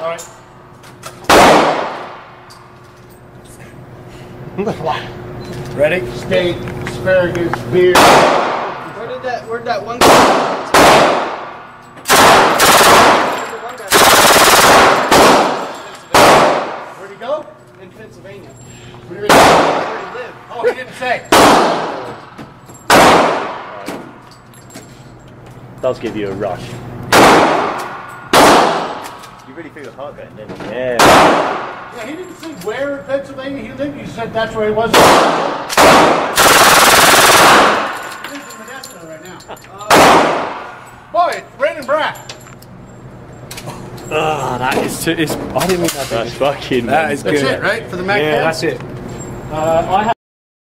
Alright. Ready? Steak, asparagus, beer. Where'd that one go? Where'd he go? In Pennsylvania. Where did he live. Oh, he didn't say. Does give you a rush. You really feel the heart going, didn't you? Yeah. Yeah, he didn't say where in Pennsylvania he lived. He said that's where he was. He lives in Modesto right now. Boy, it's raining brat. Oh, that is too. I didn't mean that. That's fucking. That is good. That's it, right? For the MAC10? Yeah, that's it. I have